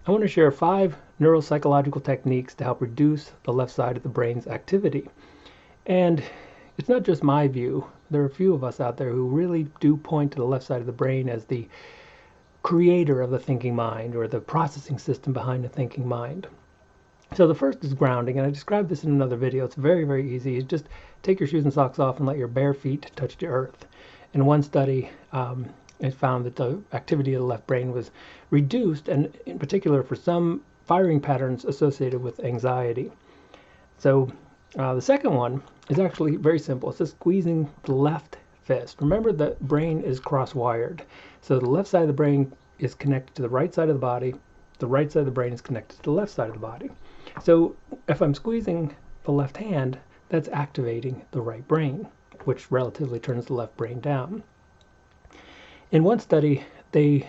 I want to share 5 neuropsychological techniques to help reduce the left side of the brain's activity. And it's not just my view. There are a few of us out there who really do point to the left side of the brain as the creator of the thinking mind, or the processing system behind the thinking mind. So the first is grounding, and I described this in another video. It's very, very easy. You just take your shoes and socks off and let your bare feet touch the earth. In one study, it found that the activity of the left brain was reduced, and in particular for some firing patterns associated with anxiety. So the second one is actually very simple. It's just squeezing the left fist. Remember, the brain is cross-wired. So the left side of the brain is connected to the right side of the body. The right side of the brain is connected to the left side of the body. So if I'm squeezing the left hand, that's activating the right brain, which relatively turns the left brain down. In one study, they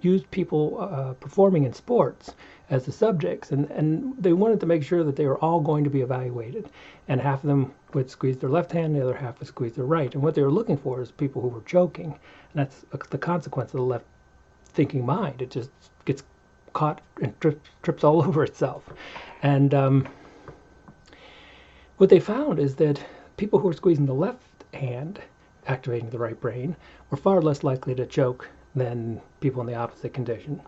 used people performing in sports as the subjects, and they wanted to make sure that they were all going to be evaluated. And half of them would squeeze their left hand, the other half would squeeze their right. And what they were looking for is people who were choking. And that's the consequence of the left thinking mind. It just gets caught and trips all over itself. And what they found is that people who were squeezing the left hand, activating the right brain, were far less likely to choke than people in the opposite condition.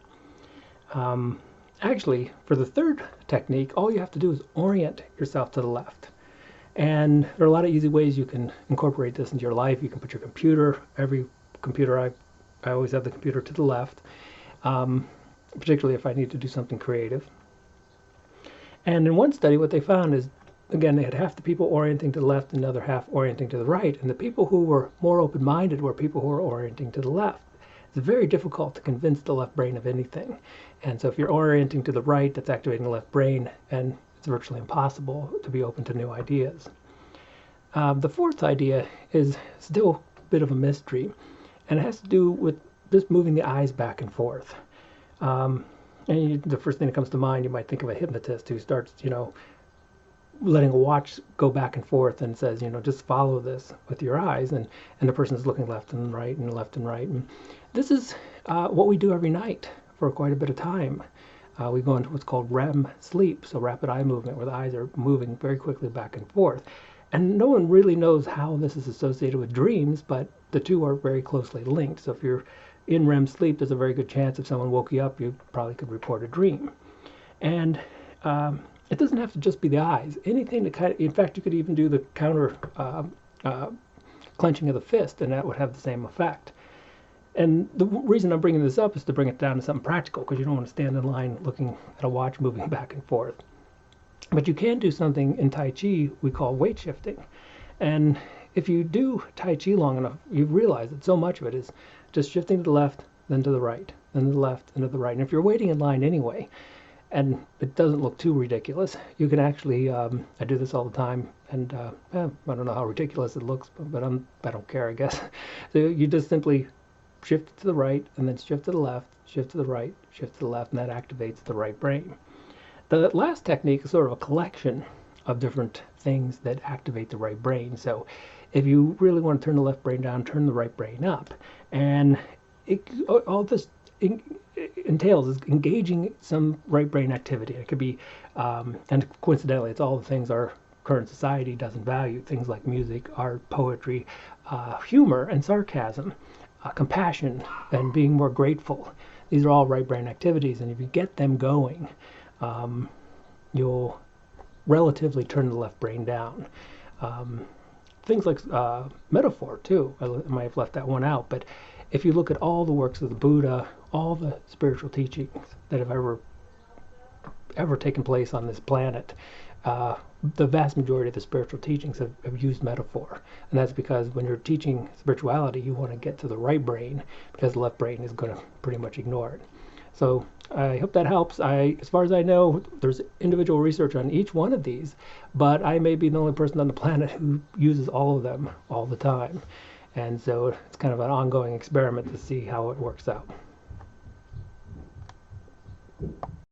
Actually, for the third technique, all you have to do is orient yourself to the left. And there are a lot of easy ways you can incorporate this into your life. You can put your computer, every computer, I always have the computer to the left, particularly if I need to do something creative. And in one study, what they found is, again, they had half the people orienting to the left and the other half orienting to the right. And the people who were more open-minded were people who were orienting to the left. It's very difficult to convince the left brain of anything. And so if you're orienting to the right, that's activating the left brain, and it's virtually impossible to be open to new ideas. The fourth idea is still a bit of a mystery, and it has to do with just moving the eyes back and forth. The first thing that comes to mind, you might think of a hypnotist who starts, letting a watch go back and forth and says, just follow this with your eyes, and the person is looking left and right and left and right. And this is what we do every night for quite a bit of time. We go into what's called REM sleep, so rapid eye movement, where the eyes are moving very quickly back and forth. And no one really knows how this is associated with dreams, but the two are very closely linked. So if you're in REM sleep, there's a very good chance if someone woke you up, you probably could report a dream. And it doesn't have to just be the eyes. Anything that in fact, you could even do the counter clenching of the fist, and that would have the same effect. And the reason I'm bringing this up is to bring it down to something practical, because you don't want to stand in line looking at a watch moving back and forth. But you can do something in Tai Chi we call weight shifting. And if you do Tai Chi long enough, you realize that so much of it is just shifting to the left, then to the right, then to the left, and to the right. And if you're waiting in line anyway, and it doesn't look too ridiculous, you can actually, I do this all the time, and I don't know how ridiculous it looks, but I don't care, I guess. So you just simply shift to the right, and then shift to the left, shift to the right, shift to the left, and that activates the right brain. The last technique is sort of a collection of different things that activate the right brain. So if you really want to turn the left brain down, turn the right brain up. And all this entails is engaging some right brain activity. It could be, and coincidentally, it's all the things our current society doesn't value, things like music, art, poetry, humor, and sarcasm, compassion, and being more grateful. These are all right brain activities, and if you get them going, you'll relatively turn the left brain down. Things like metaphor, too. I might have left that one out, but if you look at all the works of the Buddha, all the spiritual teachings that have ever taken place on this planet, the vast majority of the spiritual teachings have used metaphor. And that's because when you're teaching spirituality, you want to get to the right brain, because the left brain is going to pretty much ignore it. So I hope that helps. As far as I know, there's individual research on each one of these, but I may be the only person on the planet who uses all of them all the time. And so it's kind of an ongoing experiment to see how it works out.